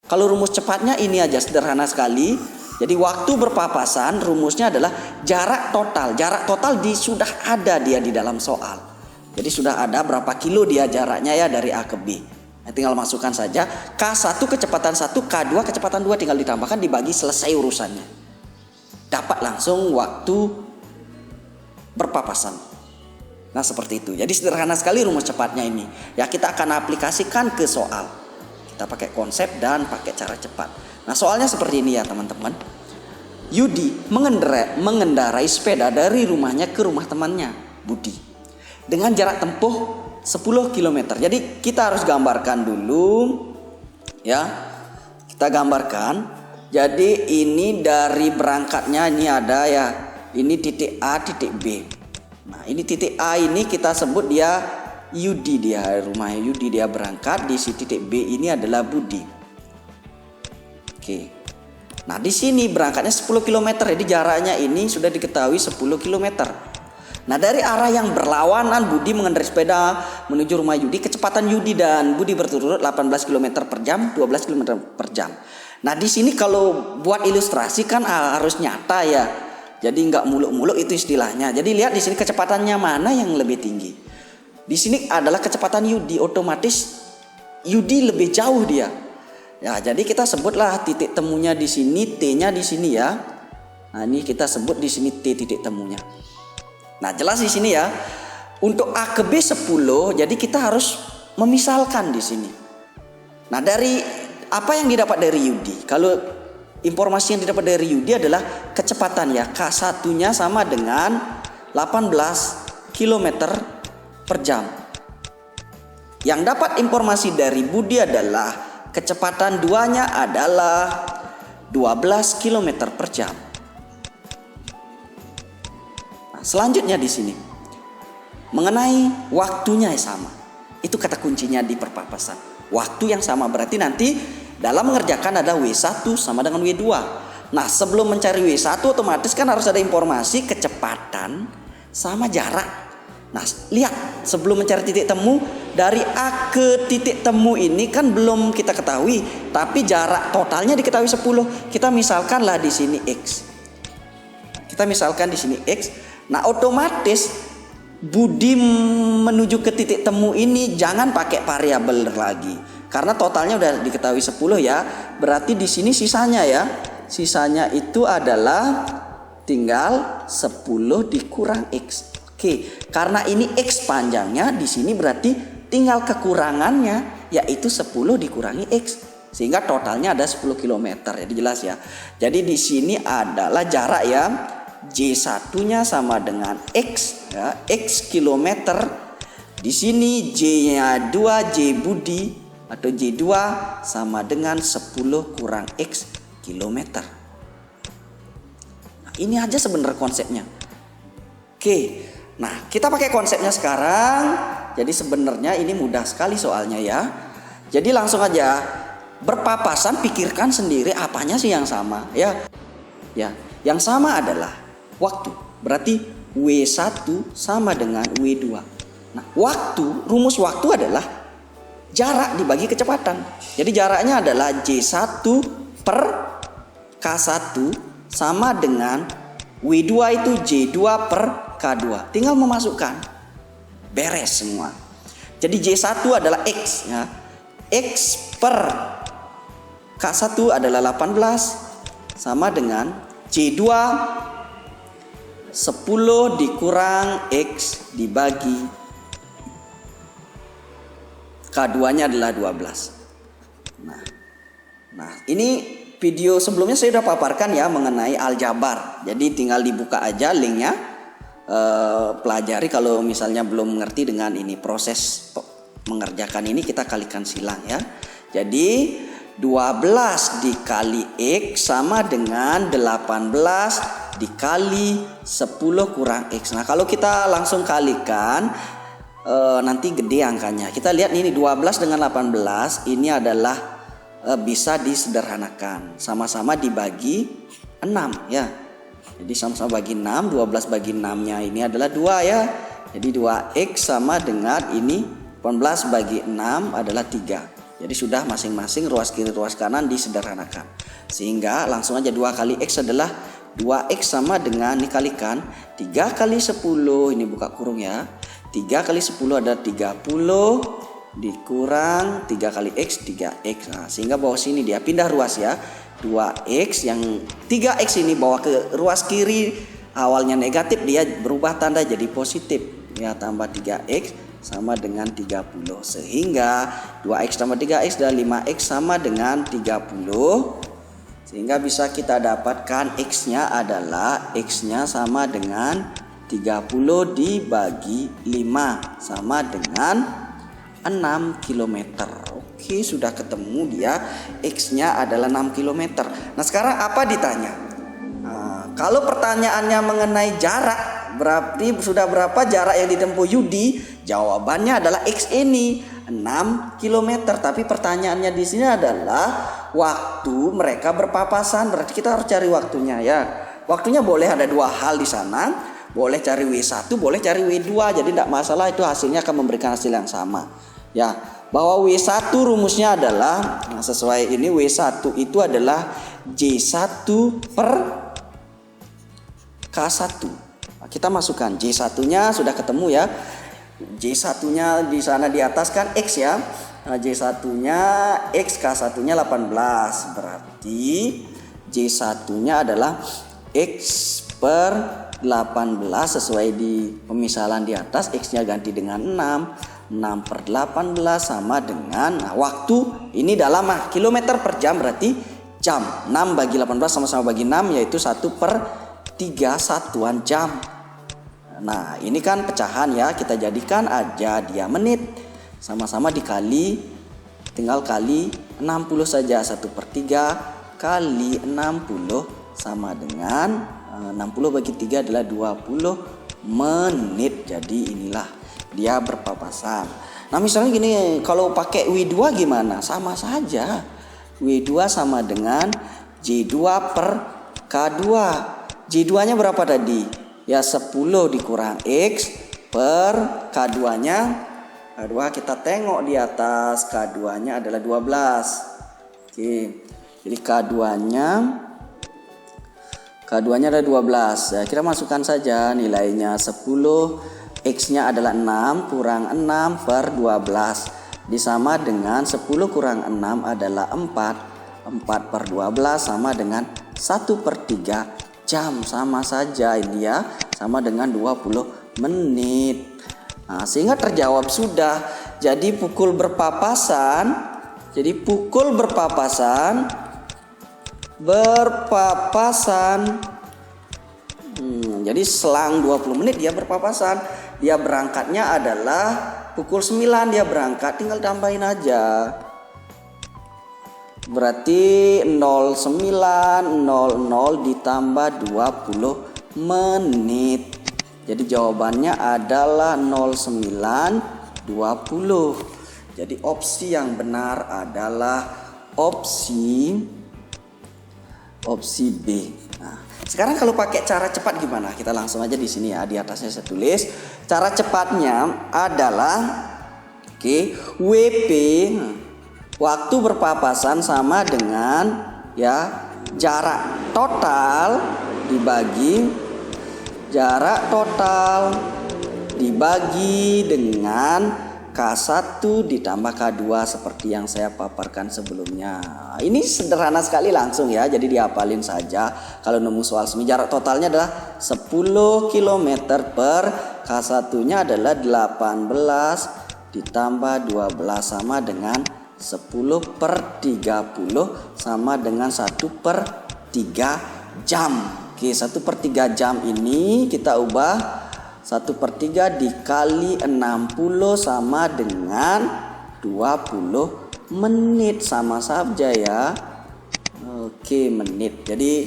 Kalau rumus cepatnya ini aja sederhana sekali. Jadi waktu berpapasan rumusnya adalah jarak total. Jarak total sudah ada dia di dalam soal. Jadi sudah ada berapa kilo dia jaraknya ya dari A ke B. Nah, tinggal masukkan saja K1 kecepatan 1, K2 kecepatan 2, tinggal ditambahkan, dibagi, selesai urusannya. Dapat langsung waktu berpapasan. Nah seperti itu. Jadi sederhana sekali rumus cepatnya ini. Ya kita akan aplikasikan ke soal. Kita pakai konsep dan pakai cara cepat. Nah soalnya seperti ini ya teman-teman. Yudi mengendarai sepeda dari rumahnya ke rumah temannya Budi dengan jarak tempuh 10 km. Jadi kita harus gambarkan dulu ya. Kita gambarkan. Jadi ini dari berangkatnya ini ada ya. Ini titik A, titik B. Nah ini titik A ini kita sebut dia Yudi, dia rumah Yudi, dia berangkat. Di titik B ini adalah Budi. Oke. Nah di sini berangkatnya 10 km. Jadi jaraknya ini sudah diketahui 10 km. Nah dari arah yang berlawanan Budi mengendarai sepeda menuju rumah Yudi. Kecepatan Yudi dan Budi berturut-turut 18 km per jam, 12 km per jam. Nah di sini kalau buat ilustrasi kan harus nyata ya. Jadi nggak muluk-muluk itu istilahnya. Jadi lihat di sini kecepatannya mana yang lebih tinggi. Di sini adalah kecepatan Yudi, otomatis Yudi lebih jauh dia. Ya, jadi kita sebutlah titik temunya di sini, T-nya di sini ya. Nah, ini kita sebut di sini T titik temunya. Nah, jelas di sini ya. Untuk A ke B 10, jadi kita harus memisalkan di sini. Nah, dari apa yang didapat dari Yudi? Kalau informasi yang didapat dari Yudi adalah kecepatan ya. K1-nya sama dengan 18 km per jam. Yang dapat informasi dari Budi adalah kecepatan 2-nya adalah 12 km per jam. Nah, selanjutnya di sini mengenai waktunya yang sama. Itu kata kuncinya di perpapasan. Waktu yang sama berarti nanti dalam mengerjakan ada W1 sama dengan W2. Nah, sebelum mencari W1 otomatis kan harus ada informasi kecepatan sama jarak. Nah, lihat sebelum mencari titik temu dari A ke titik temu ini kan belum kita ketahui, tapi jarak totalnya diketahui 10. Kita misalkanlah di sini X. Kita misalkan di sini X. Nah, otomatis Budi menuju ke titik temu ini jangan pakai variabel lagi. Karena totalnya udah diketahui 10 ya. Berarti di sini sisanya ya. Sisanya itu adalah tinggal 10 dikurang X. Oke, karena ini X panjangnya di sini berarti tinggal kekurangannya yaitu 10 dikurangi X. Sehingga totalnya ada 10 km. Jadi jelas ya. Jadi di sini adalah jarak ya. J1-nya sama dengan X ya, X kilometer. Di sini J-nya 2, J Budi atau J2 sama dengan 10 kurang X kilometer. Nah, ini aja sebenarnya konsepnya. Oke. Nah, kita pakai konsepnya sekarang. Jadi sebenarnya ini mudah sekali soalnya ya. Jadi langsung aja berpapasan, pikirkan sendiri apanya sih yang sama ya. Ya, yang sama adalah waktu. Berarti W1 sama dengan W2. Nah, rumus waktu adalah jarak dibagi kecepatan. Jadi jaraknya adalah J1 per K1 sama dengan W2 itu J2 per K2. Tinggal memasukkan. Beres semua. Jadi J1 adalah X ya. X per K1 adalah 18 sama dengan J2 10 dikurang X dibagi K2-nya adalah 12. Nah, ini video sebelumnya saya sudah paparkan ya mengenai aljabar. Jadi tinggal dibuka aja linknya, pelajari kalau misalnya belum mengerti dengan ini proses mengerjakan ini kita kalikan silang ya. Jadi 12 dikali X sama dengan 18 dikali 10 kurang X. Nah kalau kita langsung kalikan nanti gede angkanya. Kita lihat ini 12 dengan 18 ini adalah bisa disederhanakan. Sama-sama dibagi 6 ya. Jadi sama-sama bagi 6, 12 bagi 6-nya ini adalah 2 ya. Jadi 2X sama dengan ini 18 bagi 6 adalah 3. Jadi sudah masing-masing ruas kiri ruas kanan disederhanakan. Sehingga langsung aja 2 kali X adalah 2X sama dengan dikalikan 3 kali 10, ini buka kurung ya. 3 kali 10 ada 30 dikurang 3 kali X 3X. Nah, sehingga bawah sini dia pindah ruas ya. 2X yang 3X ini bawa ke ruas kiri, awalnya negatif dia berubah tanda jadi positif. Ya, tambah 3X sama dengan 30. Sehingga 2X tambah 3X dan 5X sama dengan 30. Sehingga bisa kita dapatkan X-nya adalah X-nya sama dengan 30 dibagi 5 sama dengan 6 km. Oke, sudah ketemu dia X-nya adalah 6 km. Nah, sekarang apa ditanya? Nah, kalau pertanyaannya mengenai jarak, berarti sudah berapa jarak yang ditempuh Yudi? Jawabannya adalah X ini 6 km. Tapi pertanyaannya di sini adalah waktu mereka berpapasan. Berarti kita harus cari waktunya ya. Waktunya boleh ada 2 hal di sana. Boleh cari W1, boleh cari W2. Jadi tidak masalah, itu hasilnya akan memberikan hasil yang sama. Ya, bahwa W1 rumusnya adalah sesuai ini, W1 itu adalah J1 per K1. Kita masukkan J1-nya sudah ketemu ya. J1-nya di sana di atas kan X ya. Nah, J1-nya X, K1-nya 18. Berarti J1-nya adalah X per 18 sesuai di pemisalan di atas. X-nya ganti dengan 6. 6 per 18 sama dengan waktu ini dalam kilometer per jam, berarti jam. 6 bagi 18 sama-sama bagi 6 yaitu 1 per 3 satuan jam. Nah, ini kan pecahan ya, kita jadikan aja dia menit. Sama-sama dikali, tinggal kali 60 saja. 1 per 3 kali 60 sama dengan 60 bagi 3 adalah 20 menit. Jadi inilah dia berpapasan. Nah, misalnya gini, kalau pakai W2 gimana? Sama saja. W2 sama dengan J2 per K2. J2-nya berapa tadi? Ya 10 dikurang X per K2-nya. K2 kita tengok di atas, K2-nya adalah 12. Oke. Jadi K2-nya ada 12. Ya, kita masukkan saja nilainya 10. X-nya adalah 6 kurang 6 per 12. Disama dengan 10 kurang 6 adalah 4. 4 per 12 sama dengan 1 per 3 jam. Sama saja ini ya, sama dengan 20 menit. Nah, sehingga terjawab sudah. Jadi pukul berpapasan jadi selang 20 menit dia berpapasan. Dia berangkatnya adalah pukul 9 dia berangkat, tinggal tambahin aja. Berarti 09.00 ditambah 20 menit. Jadi jawabannya adalah 09.20. Jadi opsi yang benar adalah opsi B. Nah, sekarang kalau pakai cara cepat gimana? Kita langsung aja di sini ya, di atasnya saya tulis. Cara cepatnya adalah WP waktu berpapasan sama dengan ya jarak total dibagi dengan K1 ditambah K2 seperti yang saya paparkan sebelumnya. Ini sederhana sekali langsung ya, jadi dihafalin saja. Kalau nemu soal semi jarak totalnya adalah 10 km per K1-nya adalah 18 ditambah 12 sama dengan 10 per 30 sama dengan 1 per 3 jam. Oke, 1 per 3 jam ini kita ubah 1 per 3 dikali 60 sama dengan 20 menit. Sama saja ya. Oke, menit. Jadi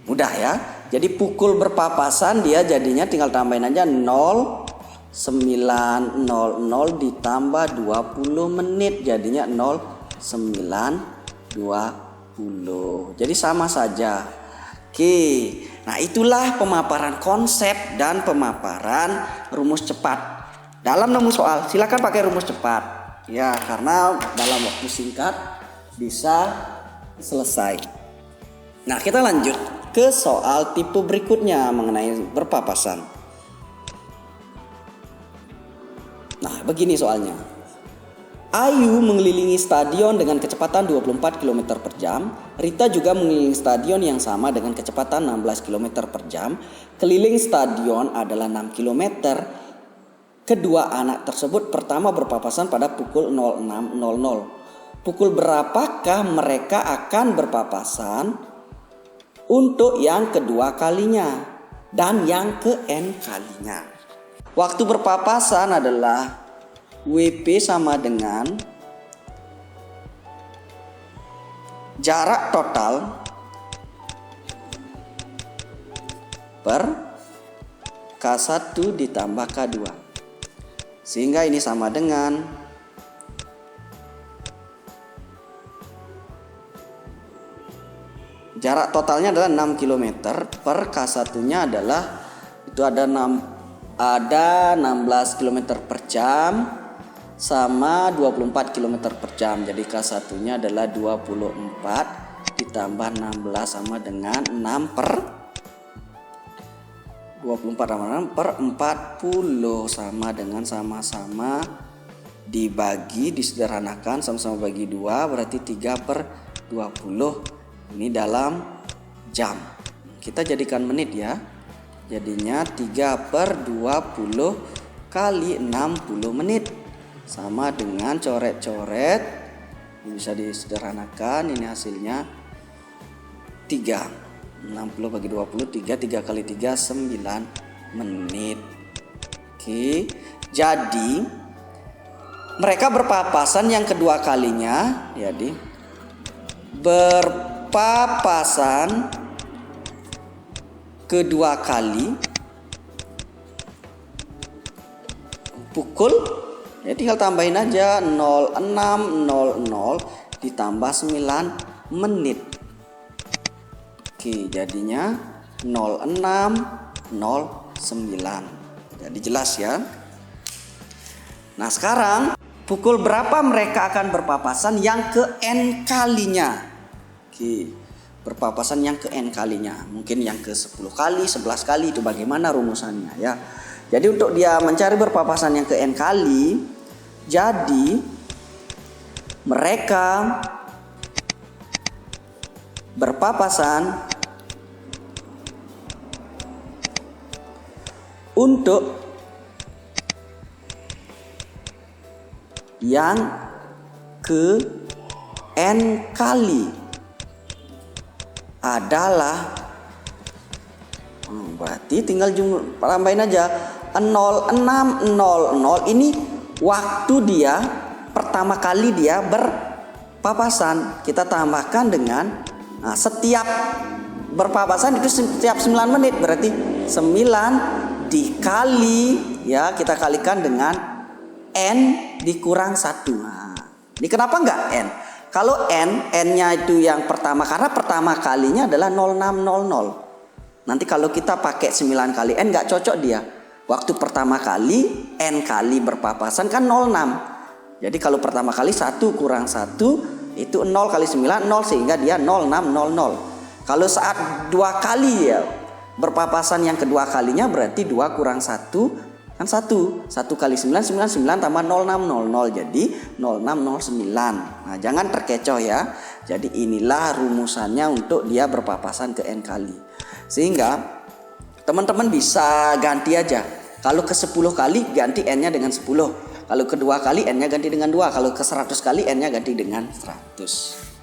mudah ya. Jadi pukul berpapasan dia jadinya tinggal tambahin aja 09.00 ditambah 20 menit jadinya 09.20. Jadi sama saja. Oke. Nah, itulah pemaparan konsep dan pemaparan rumus cepat. Dalam nemu soal silakan pakai rumus cepat. Ya, karena dalam waktu singkat bisa selesai. Nah, kita lanjut ke soal tipe berikutnya mengenai berpapasan. Nah, begini soalnya. Ayu mengelilingi stadion dengan kecepatan 24 km per jam. Rita juga mengelilingi stadion yang sama dengan kecepatan 16 km per jam. Keliling stadion adalah 6 km. Kedua anak tersebut pertama berpapasan pada pukul 06.00. Pukul berapakah mereka akan berpapasan untuk yang kedua kalinya dan yang ke-n kalinya? Waktu berpapasan adalah WP sama dengan jarak total per K1 ditambah K2. Sehingga ini sama dengan jarak totalnya adalah 6 km per K1-nya adalah itu ada 16 km per jam sama 24 km per jam. Jadi K1-nya adalah 24 ditambah 16 sama dengan 6 per 24 tambah 6 per 40 sama dengan sama-sama dibagi, disederhanakan, sama-sama bagi 2 berarti 3 per 20. Ini dalam jam. Kita jadikan menit ya. Jadinya 3 per 20 kali 60 menit. Sama dengan coret-coret. Ini bisa disederhanakan, ini hasilnya 3. 60 bagi 20, 3 kali 3, 9 menit. Oke, jadi mereka berpapasan yang kedua kalinya. Jadi berpapasan kedua kali pukul, ya tinggal tambahin aja 06.00 ditambah 9 menit. Oke, jadinya 06.09. Jadi jelas ya. Nah, sekarang pukul berapa mereka akan berpapasan yang ke-n kalinya? Oke, berpapasan yang ke-n kalinya. Mungkin yang ke-10 kali, 11 kali, itu bagaimana rumusannya ya. Jadi untuk dia mencari berpapasan yang ke-n kali, jadi mereka berpapasan untuk yang ke-n kali adalah berarti tinggal tambahin aja 06.00. Ini waktu dia pertama kali dia berpapasan. Kita tambahkan dengan setiap berpapasan itu setiap 9 menit, berarti 9 dikali ya, kita kalikan dengan n dikurang 1. Nah, ini kenapa enggak n? Kalau n-nya itu yang pertama, karena pertama kalinya adalah 06.00. Nanti kalau kita pakai 9 kali n enggak cocok dia. Waktu pertama kali n kali berpapasan kan 06. Jadi kalau pertama kali 1 kurang 1 itu 0 kali 9 0, sehingga dia 06.00. Kalau saat 2 kali ya berpapasan yang kedua kalinya berarti 2 kurang 1 kan 1. 1 kali 9 99 tambah 06.00 jadi 06.09. Nah, jangan terkecoh ya. Jadi inilah rumusannya untuk dia berpapasan ke n kali. Sehingga teman-teman bisa ganti aja. Kalau ke 10 kali ganti n-nya dengan 10. Kalau kedua kali n-nya ganti dengan 2. Kalau ke 100 kali n-nya ganti dengan 100.